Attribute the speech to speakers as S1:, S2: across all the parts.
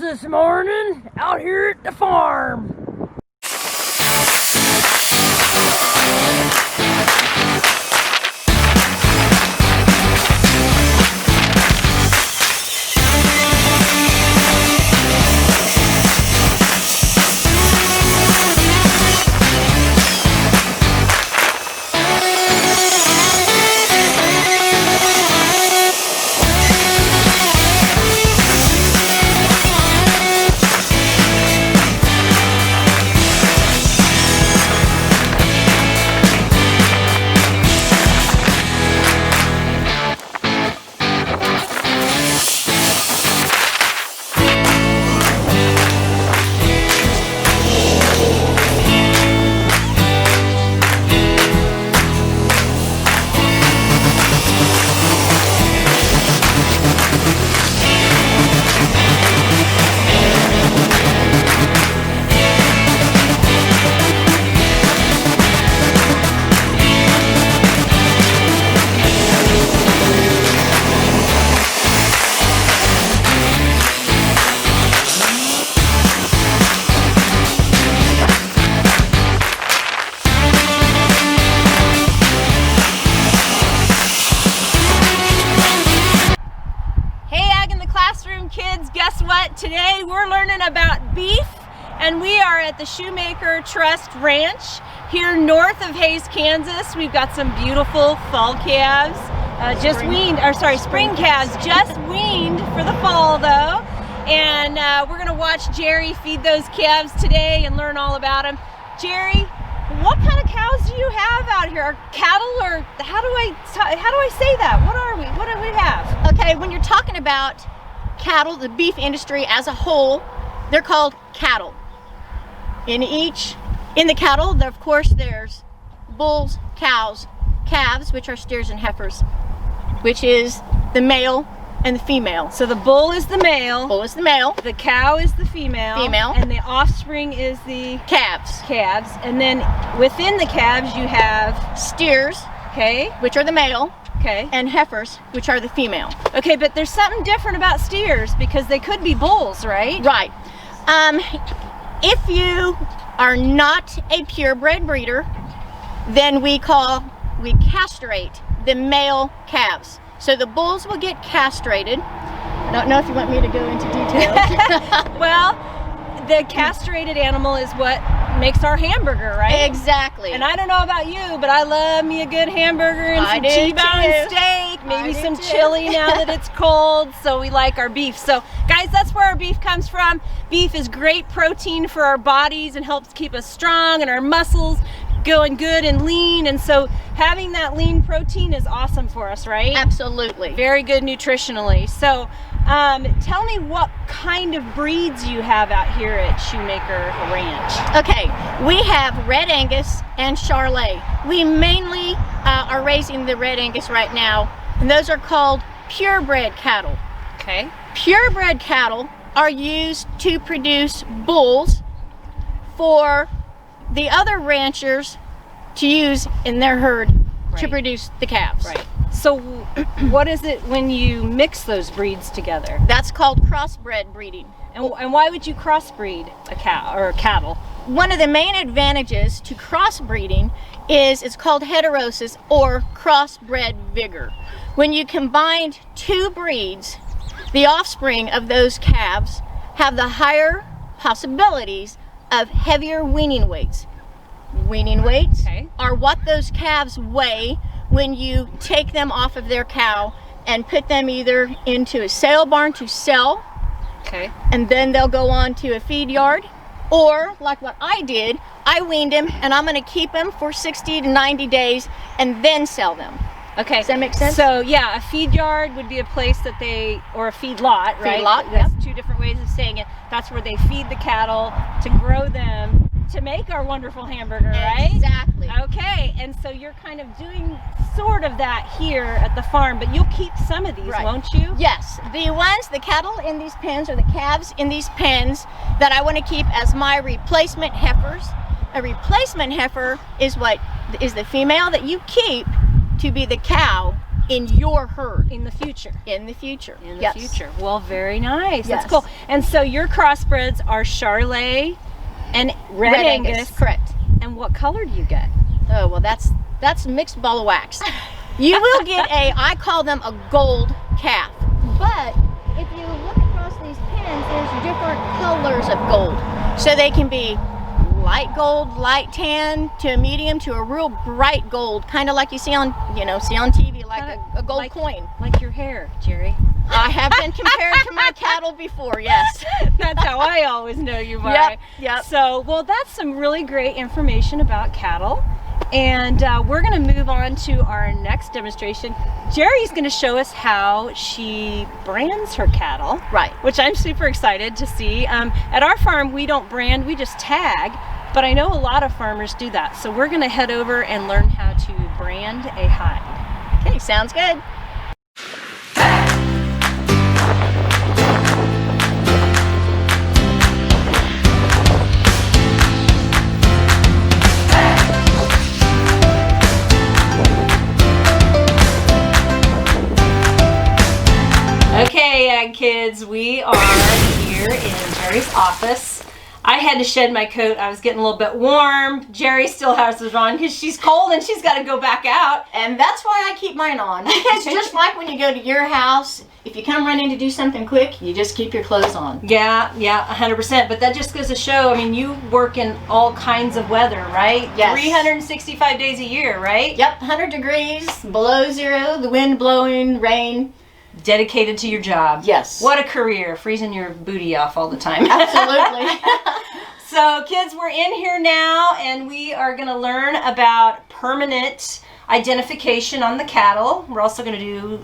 S1: this morning out here at the farm.
S2: Kids, guess what? Today we're learning about beef, and we are at the Shoemaker Trust Ranch here north of Hays, Kansas. We've got some beautiful fall calves, spring calves, just weaned for the fall though. And we're gonna watch Jerry feed those calves today and learn all about them. Jerry, what kind of cows do you have out here? Are cattle, or how do I say that? What do we have?
S3: Okay, when you're talking about cattle, the beef industry as a whole, they're called cattle. In the cattle, of course, there's bulls, cows, calves, which are steers and heifers, which is the male and the female.
S2: So the bull is the male.
S3: Bull is the male.
S2: The cow is the female.
S3: Female.
S2: And the offspring is the
S3: calves.
S2: Calves. And then within the calves you have
S3: steers,
S2: okay,
S3: which are the male.
S2: Okay.
S3: And heifers, which are the female.
S2: Okay, but there's something different about steers because they could be bulls, right?
S3: Right. If you are not a purebred breeder, then we castrate the male calves. So the bulls will get castrated. I don't know if you want me to go into details.
S2: Well, the castrated animal is what makes our hamburger, right?
S3: Exactly.
S2: And I don't know about you, but I love me a good hamburger and some T-bone steak, maybe some chili now that it's cold, so we like our beef. So guys, that's where our beef comes from. Beef is great protein for our bodies and helps keep us strong and our muscles going good and lean, and so having that lean protein is awesome for us, right?
S3: Absolutely.
S2: Very good nutritionally. So tell me what kind of breeds you have out here at Shoemaker Ranch.
S3: Okay, we have Red Angus and Charolais. We mainly are raising the Red Angus right now, and those are called purebred cattle.
S2: Okay.
S3: Purebred cattle are used to produce bulls for the other ranchers to use in their herd to produce the calves.
S2: Right. So what is it when you mix those breeds together?
S3: That's called crossbred breeding.
S2: And why would you crossbreed a cow or a cattle?
S3: One of the main advantages to crossbreeding is it's called heterosis or crossbred vigor. When you combine two breeds, the offspring of those calves have the higher possibilities of heavier weaning weights. Weaning weights are what those calves weigh when you take them off of their cow and put them either into a sale barn to sell, and then they'll go on to a feed yard, or like what I did, I weaned them and I'm going to keep them for 60 to 90 days and then sell them.
S2: Okay.
S3: Does that make sense?
S2: So yeah, a feed yard would be a place that or a feed lot, right?
S3: Feed lot,
S2: That's two different ways of saying it. That's where they feed the cattle to grow them to make our wonderful hamburger, right?
S3: Exactly.
S2: Okay, and so you're kind of doing sort of that here at the farm, but you'll keep some of these, won't you?
S3: Yes, the cattle in these pens, or the calves in these pens, that I want to keep as my replacement heifers. A replacement heifer is the female that you keep to be the cow in your herd.
S2: In the future.
S3: In the future.
S2: In the
S3: Yes.
S2: future. Well, very nice.
S3: Yes.
S2: That's cool. And so your crossbreds are Charolais and Red Angus.
S3: Correct.
S2: And what color do you get?
S3: Oh, well, that's a mixed ball of wax. You will get I call them a gold calf. But if you look across these pins, there's different colors of gold. So they can be light gold, light tan, to a medium, to a real bright gold, kind of like you see on TV, like a gold coin.
S2: Like your hair, Jerry.
S3: I have been compared to my cattle before, yes.
S2: That's how I always know you are.
S3: Yep.
S2: So, well, that's some really great information about cattle. And we're going to move on to our next demonstration. Jerry's going to show us how she brands her cattle.
S3: Right.
S2: Which I'm super excited to see. At our farm, we don't brand, we just tag. But I know a lot of farmers do that. So we're going to head over and learn how to brand a hide.
S3: Okay, sounds good.
S2: Okay, ag kids, we are here in Jerry's office. I had to shed my coat. I was getting a little bit warm. Jerry still has hers on because she's cold and she's got to go back out.
S3: And that's why I keep mine on. It's just like when you go to your house, if you come running to do something quick, you just keep your clothes on.
S2: Yeah, 100%. But that just goes to show, I mean, you work in all kinds of weather, right?
S3: Yes.
S2: 365 days a year, right?
S3: Yep, 100 degrees, below zero, the wind blowing, rain.
S2: Dedicated to your job.
S3: Yes.
S2: What a career, freezing your booty off all the time.
S3: Absolutely.
S2: So kids, we're in here now and we are going to learn about permanent identification on the cattle. We're also going to do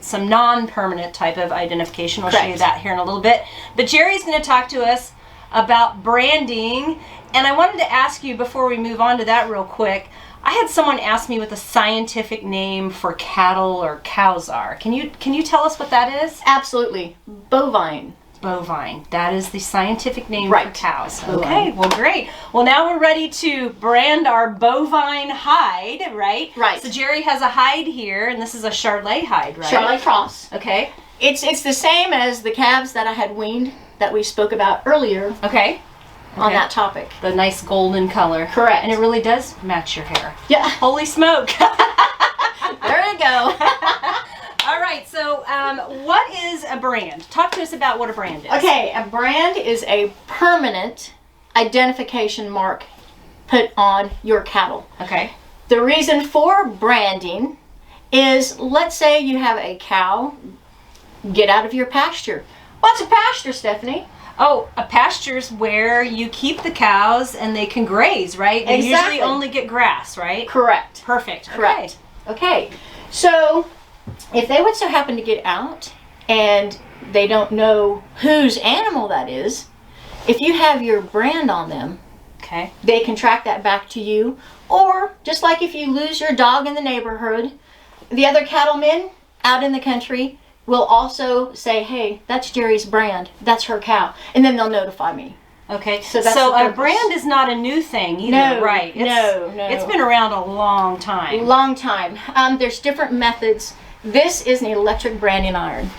S2: some non-permanent type of identification. We'll show you that here in a little bit. But Jerry's going to talk to us about branding. And I wanted to ask you before we move on to that real quick, I had someone ask me what the scientific name for cattle or cows are. Can you tell us what that is?
S3: Absolutely. Bovine.
S2: Bovine. That is the scientific name
S3: Right.
S2: for cows.
S3: Bovine.
S2: Okay, well great. Well now we're ready to brand our bovine hide, right?
S3: Right.
S2: So Jerry has a hide here, and this is a Charolais hide, right?
S3: Charolais cross.
S2: Okay.
S3: It's the same as the calves that I had weaned that we spoke about earlier
S2: Okay.
S3: on that topic.
S2: The nice golden color.
S3: Correct.
S2: And it really does match your hair.
S3: Yeah.
S2: Holy smoke.
S3: There you go.
S2: All right, so what is a brand? Talk to us about what a brand is.
S3: Okay, a brand is a permanent identification mark put on your cattle.
S2: Okay.
S3: The reason for branding is, let's say you have a cow get out of your pasture. What's a pasture, Stephanie?
S2: Oh, a pasture's where you keep the cows and they can graze, right? They
S3: Exactly.
S2: usually only get grass, right?
S3: Correct.
S2: Perfect.
S3: Correct. Okay. So, if they would so happen to get out and they don't know whose animal that is, if you have your brand on them,
S2: Okay.
S3: they can track that back to you. Or, just like if you lose your dog in the neighborhood, the other cattlemen out in the country will also say, hey, that's Jerry's brand, that's her cow, and then they'll notify me.
S2: Okay.
S3: So that's
S2: So
S3: the
S2: a
S3: purpose.
S2: brand is not a new thing either,
S3: No,
S2: right?
S3: no.
S2: It's been around a long time.
S3: Long time. There's different methods. This is an electric branding iron.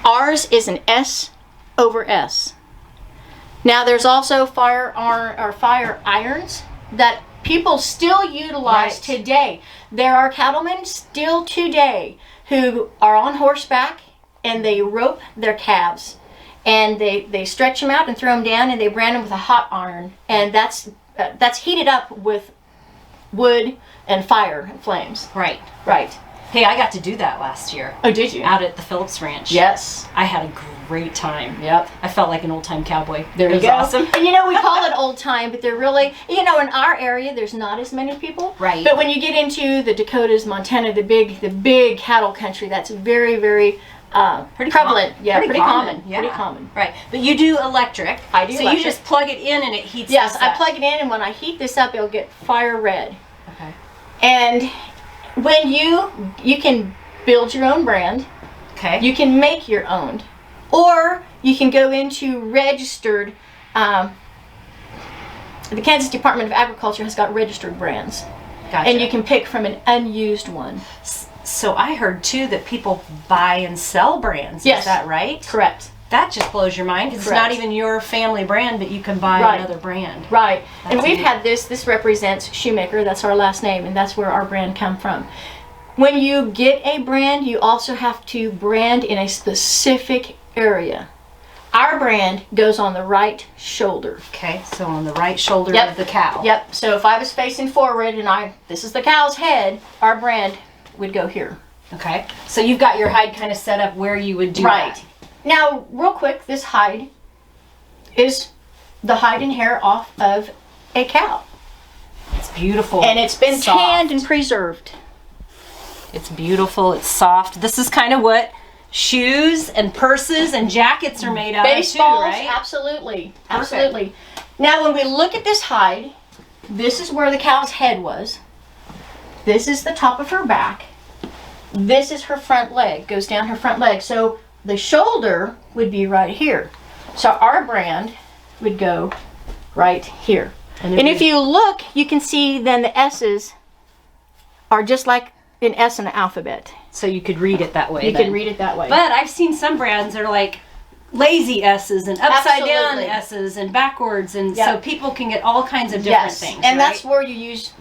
S3: Ours is an S over S. Now there's also fire irons that people still utilize
S2: Right.
S3: today. There are cattlemen still today who are on horseback and they rope their calves and they stretch them out and throw them down and they brand them with a hot iron, and that's heated up with wood and fire and flames.
S2: Right.
S3: Right.
S2: Hey, I got to do that last year
S3: Oh, did you?
S2: out at the Phillips Ranch.
S3: Yes.
S2: I had a great time.
S3: Yep.
S2: I felt like an old-time cowboy.
S3: There
S2: It
S3: you
S2: was
S3: go.
S2: awesome.
S3: And we call it old time, but they're really, in our area, there's not as many people.
S2: Right.
S3: But when you get into the Dakotas, Montana, the big cattle country, that's very, very prevalent. Yeah, pretty common.
S2: Yeah.
S3: Pretty common.
S2: Right. But you do electric.
S3: I do
S2: So
S3: electric.
S2: you just plug it in and it heats
S3: Yes,
S2: this
S3: I
S2: up.
S3: plug it in, and when I heat this up, it'll get fire red.
S2: Okay.
S3: And when you can build your own brand,
S2: Okay.
S3: you can make your own, or you can go into registered. The Kansas Department of Agriculture has got registered brands,
S2: Gotcha.
S3: and you can pick from an unused one.
S2: So I heard too that people buy and sell brands.
S3: Yes.
S2: Is that right?
S3: Correct.
S2: That just blows your mind because it's not even your family brand, but you can buy another brand.
S3: Right. And we've
S2: neat.
S3: had this represents Shoemaker. That's our last name, and that's where our brand come from. When you get a brand, you also have to brand in a specific area. Our brand goes on the right shoulder.
S2: Okay, so on the right shoulder of the cow.
S3: Yep. So if I was facing forward and this is the cow's head, our brand would go here.
S2: Okay. So you've got your hide kind of set up where you would do that.
S3: Now, real quick, this hide is the hide and hair off of a cow.
S2: It's beautiful.
S3: And it's been tanned and preserved.
S2: It's beautiful. It's soft. This is kind of what shoes and purses and jackets are made out of too, right?
S3: Absolutely. Absolutely. Now, when we look at this hide, this is where the cow's head was. This is the top of her back. This is her front leg, goes down her front leg. So the shoulder would be right here. So our brand would go right here. And if you look, you can see then the S's are just like an S in the alphabet.
S2: So you could read it that way.
S3: You can read it that way.
S2: But I've seen some brands that are like lazy S's and upside down S's and backwards, and so people can get all kinds of different things.
S3: And that's where you use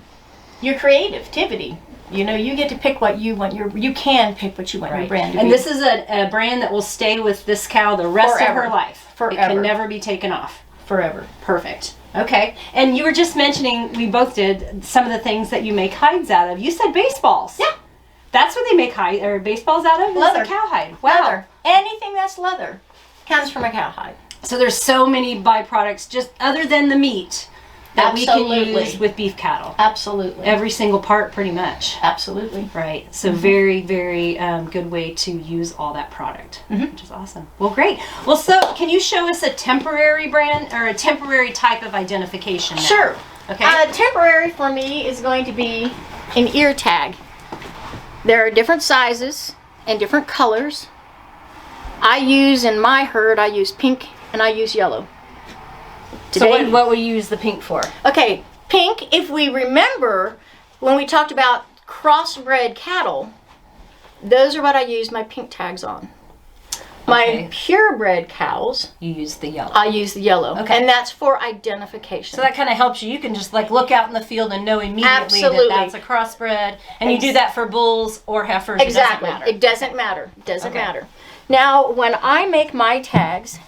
S3: your creativity. You know, you get to pick what you want. You can pick what you want your brand to be.
S2: And this is a brand that will stay with this cow the rest of her life.
S3: Forever.
S2: It can never be taken off.
S3: Forever.
S2: Perfect. Okay. And you were just mentioning, we both did, some of the things that you make hides out of. You said baseballs.
S3: Yeah.
S2: That's what they make baseballs out of?
S3: Leather.
S2: Is the cowhide. Wow.
S3: Leather. Anything that's leather comes from a cowhide.
S2: So there's so many byproducts just other than the meat that we can use with beef cattle.
S3: Absolutely.
S2: Every single part pretty much.
S3: Absolutely.
S2: Right. So very, very good way to use all that product, which is awesome. Well, great. Well, so can you show us a temporary brand or a temporary type of identification now?
S3: Sure.
S2: Okay.
S3: Temporary for me is going to be an ear tag. There are different sizes and different colors. In my herd, I use pink and I use yellow.
S2: So what will you use the pink for?
S3: Okay, pink, if we remember when we talked about crossbred cattle, those are what I use my pink tags on. My purebred cows,
S2: you use the yellow.
S3: I use the yellow. Okay. And that's for identification.
S2: So that kind of helps you. You can just like look out in the field and know immediately that that's a crossbred. And you do that for bulls or heifers.
S3: Exactly.
S2: It doesn't matter.
S3: It doesn't matter. Now, when I make my tags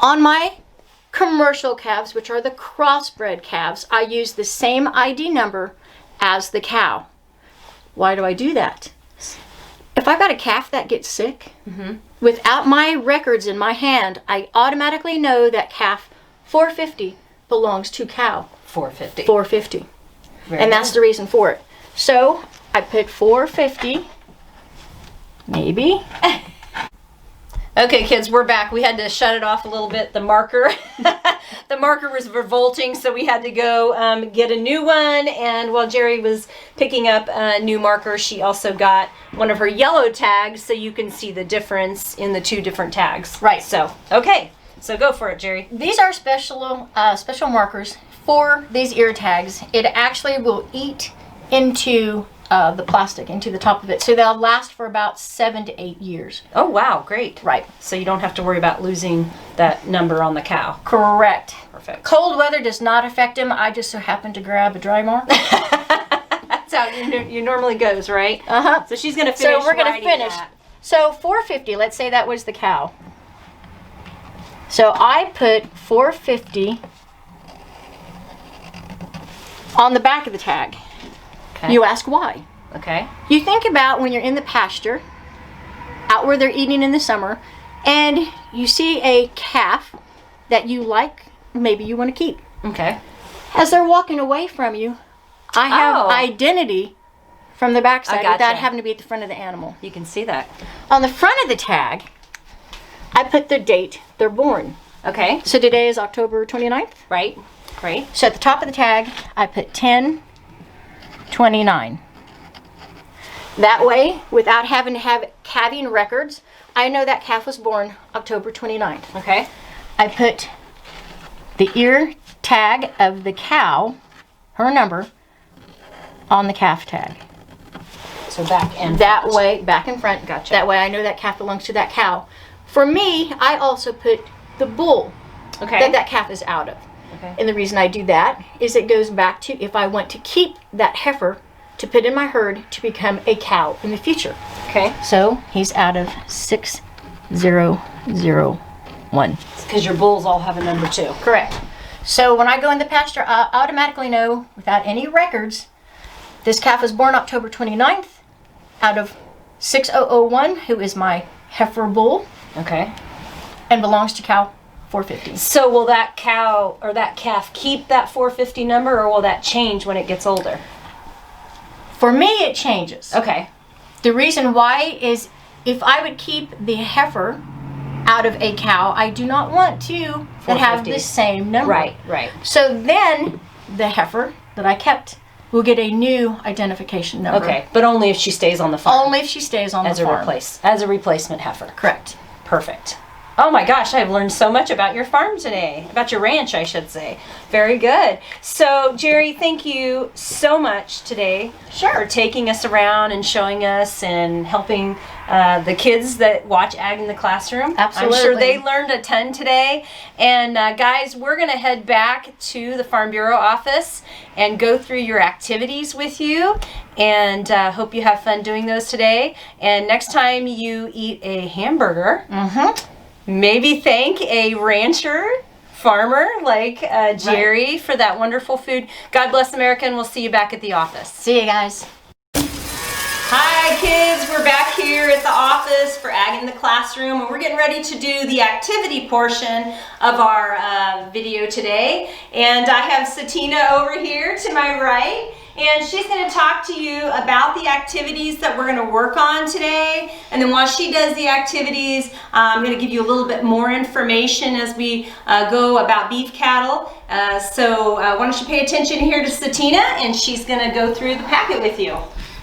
S3: on my commercial calves, which are the crossbred calves, I use the same ID number as the cow. Why do I do that? If I got a calf that gets sick, without my records in my hand, I automatically know that calf 450 belongs to cow. 450. 450. And that's the reason for it. So I put 450, maybe.
S2: Okay, kids, we're back. We had to shut it off a little bit. The marker, the marker was revolting, so we had to go get a new one. And while Jerry was picking up a new marker, she also got one of her yellow tags, so you can see the difference in the two different tags.
S3: Right.
S2: So, okay. So go for it, Jerry.
S3: These are special markers for these ear tags. It actually will eat into the plastic, into the top of it. So they'll last for about 7 to 8 years.
S2: Oh, wow. Great.
S3: Right.
S2: So you don't have to worry about losing that number on the cow.
S3: Correct.
S2: Perfect.
S3: Cold weather does not affect them. I just so happen to grab a dry mark.
S2: That's how you normally goes, right?
S3: Uh-huh.
S2: So she's going to finish.
S3: So we're going to finish.
S2: That.
S3: So 450, let's say that was the cow. So I put 450 on the back of the tag. Okay. You ask why.
S2: Okay.
S3: You think about when you're in the pasture, out where they're eating in the summer, and you see a calf that you like, maybe you want to keep.
S2: Okay.
S3: As they're walking away from you, I have identity from the backside without having to be at the front of the animal.
S2: You can see that. On
S3: the front of the tag, I put the date they're born.
S2: Okay.
S3: So today is October 29th.
S2: Right. Right.
S3: So at the top of the tag, I put 10/29. That way, without having to have calving records, I know that calf was born October 29th.
S2: Okay.
S3: I put the ear tag of the cow, her number, on the calf tag.
S2: So back and
S3: that
S2: front.
S3: way, back and front.
S2: Gotcha.
S3: That way I know that calf belongs to that cow. For me, I also put the bull that calf is out of.
S2: Okay.
S3: And the reason I do that is it goes back to if I want to keep that heifer to put in my herd to become a cow in the future.
S2: Okay.
S3: So he's out of 6001.
S2: Because your bulls all have a number 2.
S3: Correct. So when I go in the pasture, I automatically know without any records, this calf was born October 29th out of 6001, who is my heifer bull,
S2: Okay.
S3: and belongs to cow 450.
S2: So will that cow or that calf keep that 450 number, or will that change when it gets older?
S3: For me, it changes.
S2: Okay.
S3: The reason why is if I would keep the heifer out of a cow, I do not want to that have
S2: 450.
S3: the same number.
S2: Right, right.
S3: So then the heifer that I kept will get a new identification number.
S2: Okay, but only if she stays on the farm.
S3: Only if she stays on
S2: as
S3: the
S2: a
S3: farm.
S2: as a replacement heifer.
S3: Correct.
S2: Perfect. Oh my gosh, I've learned so much about your farm today. About your ranch, I should say. Very good. So, Jerry, thank you so much today for taking us around and showing us and helping the kids that watch Ag in the Classroom.
S3: Absolutely.
S2: I'm sure they learned a ton today. And guys, we're going to head back to the Farm Bureau office and go through your activities with you. And hope you have fun doing those today. And next time you eat a hamburger, maybe thank a rancher, farmer like Jerry for that wonderful food. God bless America, and we'll see you back at the office.
S3: See you guys.
S2: Hi kids, we're back here at the office for Ag in the Classroom, and we're getting ready to do the activity portion of our video today. And I have Satina over here to my right, and she's going to talk to you about the activities that we're going to work on today. And then while she does the activities, I'm going to give you a little bit more information as we go about beef cattle. So why don't you pay attention here to Satina, and she's going to go through the packet with you.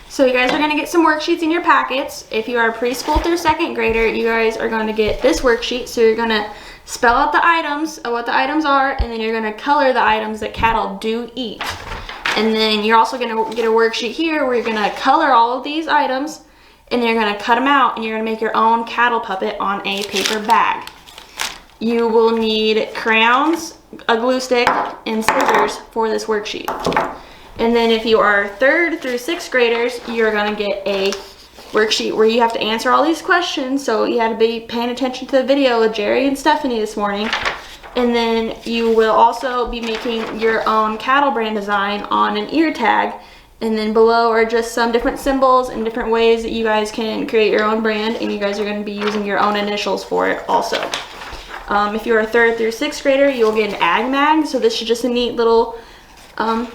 S4: So you guys are going to get some worksheets in your packets. If you are preschool through 2nd grader, you guys are going to get this worksheet. So you're going to spell out the items of what the items are, and then you're going to color the items that cattle do eat. And then you're also going to get a worksheet here where you're going to color all of these items, and then you're going to cut them out, and you're going to make your own cattle puppet on a paper bag. You will need crayons, a glue stick, and scissors for this worksheet. And then if you are 3rd through 6th graders, you're going to get a worksheet where you have to answer all these questions. So you had to be paying attention to the video with Jerry and Stephanie this morning. And then you will also be making your own cattle brand design on an ear tag. And then below are just some different symbols and different ways that you guys can create your own brand. And you guys are going to be using your own initials for it also. If you're a 3rd through 6th grader, you'll get an ag mag. So this is just a neat little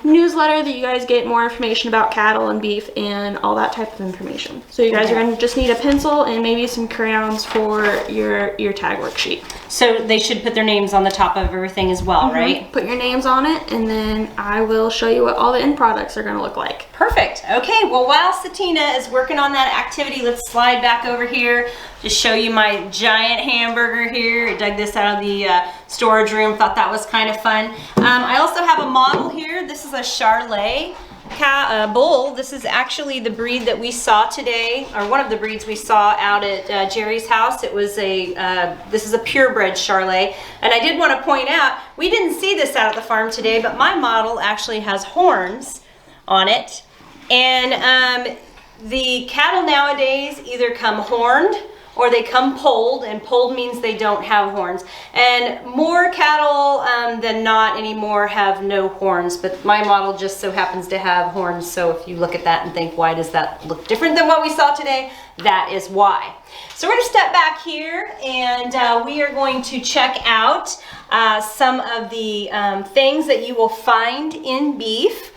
S4: newsletter that you guys get more information about cattle and beef and all that type of information. So you guys are going to just need a pencil and maybe some crayons for your tag worksheet.
S2: So they should put their names on the top of everything as well, right?
S4: Put your names on it, and then I will show you what all the end products are going to look like.
S2: Perfect. Okay, well, while Satina is working on that activity, let's slide back over here to show you my giant hamburger here. I dug this out of the storage room, thought that was kind of fun. I also have a model here. This is a Charolais bull. This is actually the breed that we saw today, or one of the breeds we saw out at Jerry's house. It was this is a purebred Charolais. And I did want to point out, we didn't see this out at the farm today, but my model actually has horns on it. And the cattle nowadays either come horned or they come polled, and polled means they don't have horns. And more cattle than not anymore have no horns, but my model just so happens to have horns. So if you look at that and think, why does that look different than what we saw today? That is why. So we're gonna step back here, and we are going to check out some of the things that you will find in beef.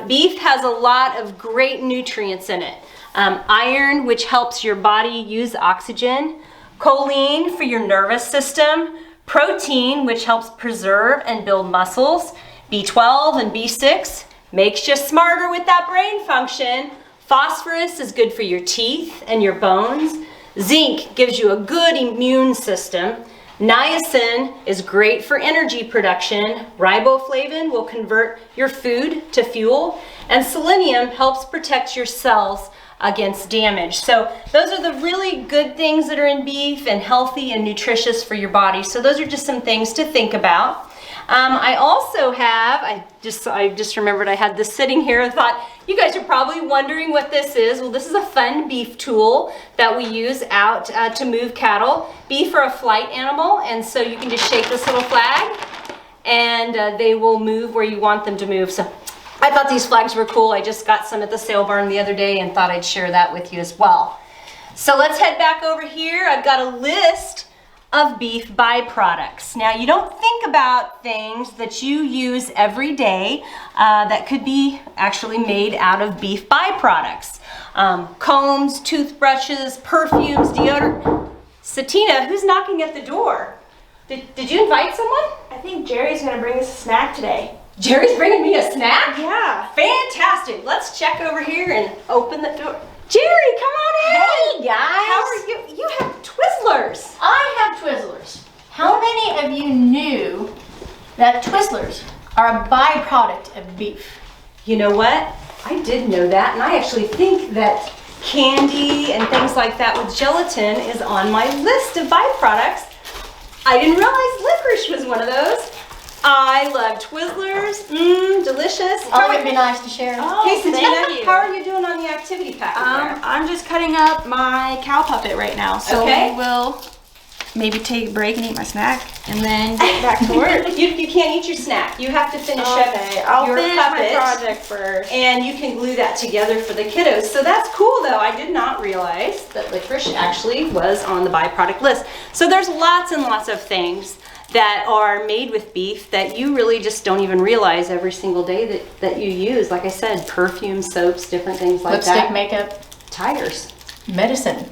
S2: Beef has a lot of great nutrients in it. Iron, which helps your body use oxygen. Choline for your nervous system. Protein, which helps preserve and build muscles. B12 and B6 makes you smarter with that brain function. Phosphorus is good for your teeth and your bones. Zinc gives you a good immune system. Niacin is great for energy production. Riboflavin will convert your food to fuel. And selenium helps protect your cells against damage. So those are the really good things that are in beef and healthy and nutritious for your body. So those are just some things to think about. I also have, I just remembered I had this sitting here. I thought you guys are probably wondering what this is. Well, this is a fun beef tool that we use out to move cattle. Beef are a flight animal, and so you can just shake this little flag and they will move where you want them to move. So I thought these flags were cool. I just got some at the sale barn the other day and thought I'd share that with you as well. So let's head back over here. I've got a list of beef byproducts. Now, you don't think about things that you use every day that could be actually made out of beef byproducts. Combs, toothbrushes, perfumes, deodorant. Satina, who's knocking at the door? Did you invite someone?
S4: I think Jerry's gonna bring us a snack today.
S2: Jerry's bringing me a snack?
S4: Yeah.
S2: Fantastic. Let's check over here and open the door. Jerry, come on in.
S3: Hey guys.
S2: How are you? You have Twizzlers.
S3: I have Twizzlers. How many of you knew that Twizzlers are a byproduct of beef?
S2: You know what? I did know that, and I actually think that candy and things like that with gelatin is on my list of byproducts. I didn't realize licorice was one of those. I love Twizzlers. Delicious.
S3: Oh, it'd be nice to share.
S4: Oh,
S2: Hey,
S4: thank
S2: Satina,
S4: you.
S2: how are you doing on the activity packet there?
S4: I'm just cutting up my cow puppet right now, so
S2: Okay.
S4: we will maybe take a break and eat my snack, and then get back to work.
S2: You can't eat your snack. You have to finish
S4: Okay,
S2: up
S4: I'll
S2: your
S4: finish
S2: puppet.
S4: my project first.
S2: And you can glue that together for the kiddos. So that's cool though. I did not realize that licorice actually was on the byproduct list. So there's lots and lots of things that are made with beef that you really just don't even realize every single day that you use. Like I said, perfume, soaps, different things like
S3: Lipstick,
S2: that.
S3: makeup,
S2: Tires.
S3: medicine.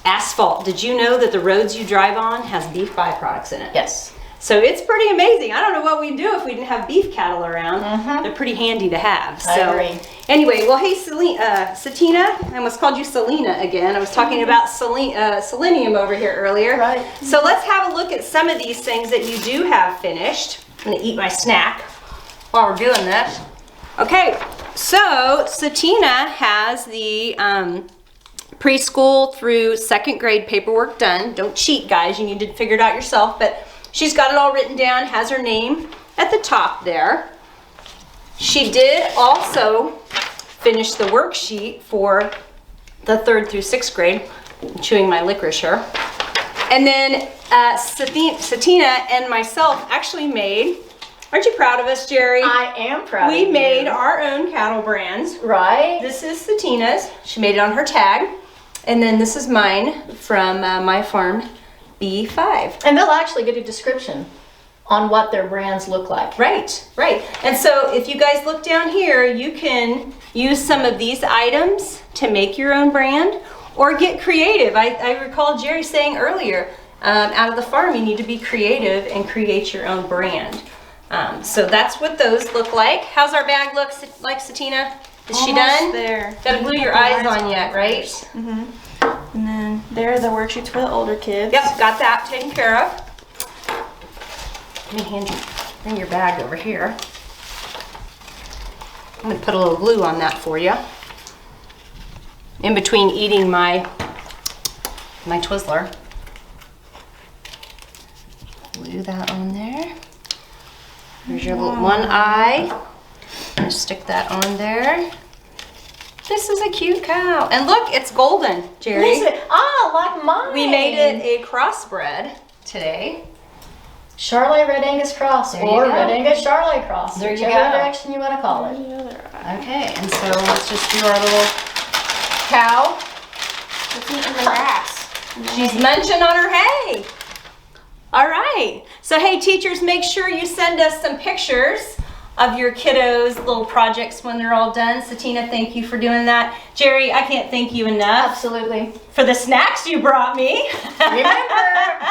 S2: Asphalt. Did you know that the roads you drive on has beef byproducts in it?
S3: Yes.
S2: So it's pretty amazing. I don't know what we'd do if we didn't have beef cattle around. They're pretty handy to have.
S3: I
S2: So
S3: agree.
S2: anyway, well, hey, Satina, I almost called you Selena again. I was talking about selenium over here earlier.
S3: Right.
S2: So let's have a look at some of these things that you do have finished. I'm gonna eat my snack while we're doing this. Okay, so Satina has the preschool through 2nd grade paperwork done. Don't cheat, guys. You need to figure it out yourself. But she's got it all written down, has her name at the top there. She did also finish the worksheet for the 3rd through 6th grade. I'm chewing my licorice here. And then Satina and myself actually made, aren't you proud of us, Jerry?
S3: I am proud
S2: We
S3: of
S2: made
S3: you.
S2: our own cattle brands.
S3: Right?
S2: This is Satina's. She made it on her tag. And then this is mine from my farm, B5.
S3: And they'll actually get a description on what their brands look like.
S2: Right, right. And so if you guys look down here, you can use some of these items to make your own brand or get creative. I recall Jerry saying earlier, out of the farm, you need to be creative and create your own brand. So that's what those look like. How's our bag look like, Satina? Is she
S4: Almost
S2: done?
S4: there.
S2: Gotta glue your eyes on yet, right?
S4: Mm-hmm. And then there are the worksheets for the older kids.
S2: Yep, got that taken care of. Let me bring your bag over here. I'm gonna put a little glue on that for you. In between eating my Twizzler. Glue that on there. There's your little one eye. I'm gonna stick that on there. This is a cute cow. And look, it's golden, Jerry.
S3: Is it? Ah, like mine.
S2: We made it a crossbred today.
S3: Charolais Red Angus Cross
S2: There you
S3: or
S2: go.
S3: Red Angus Charolais Cross.
S2: There you
S3: whichever
S2: go.
S3: direction you want to call it.
S2: Okay, and so let's just do our little cow.
S4: It's eating the grass.
S2: She's munching on her hay. All right. So hey, teachers, make sure you send us some pictures of your kiddos' little projects when they're all done. Satina, thank you for doing that. Jerry, I can't thank you enough
S3: Absolutely.
S2: for the snacks you brought me.
S3: Remember,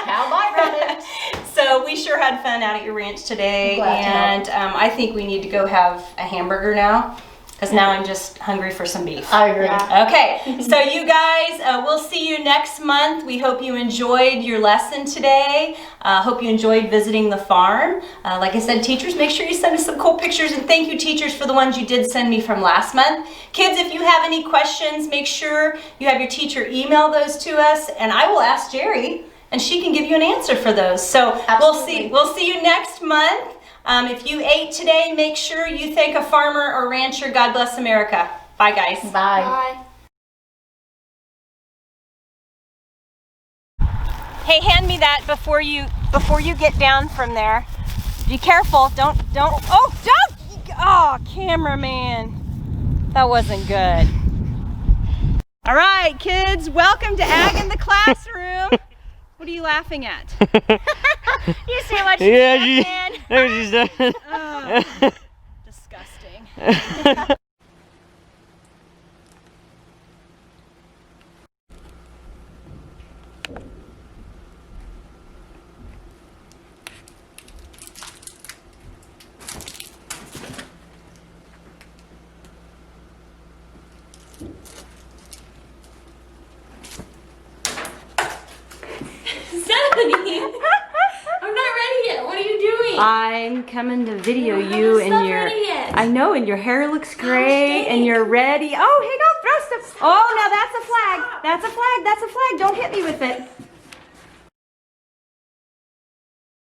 S3: cow byproducts.
S2: So we sure had fun out at your ranch today,
S3: Glad to help.
S2: and I think we need to go have a hamburger now Because now I'm just hungry for some beef.
S3: I agree.
S4: Yeah.
S2: Okay, so you guys, we'll see you next month. We hope you enjoyed your lesson today. Hope you enjoyed visiting the farm. Like I said, teachers, make sure you send us some cool pictures, and thank you, teachers, for the ones you did send me from last month. Kids, if you have any questions, make sure you have your teacher email those to us, and I will ask Jerry, and she can give you an answer for those. So we'll see you next month. If you ate today, make sure you thank a farmer or rancher. God bless America. Bye, guys.
S3: Bye.
S2: Bye. Hey, hand me that before you get down from there. Be careful. Don't. Oh, cameraman. That wasn't good. All right, kids, welcome to Ag in the Classroom. What are you laughing at?
S3: You see what she's doing?
S1: There she's done.
S2: Oh, disgusting.
S4: Stephanie! I'm not ready yet. What are you doing?
S2: I'm coming to video you, and
S4: not
S2: your.
S4: ready yet.
S2: I know, and your hair looks great, and you're ready. Oh, hey, don't throw stuff. Oh, now that's a flag. That's a flag. That's a flag. Don't hit me with it.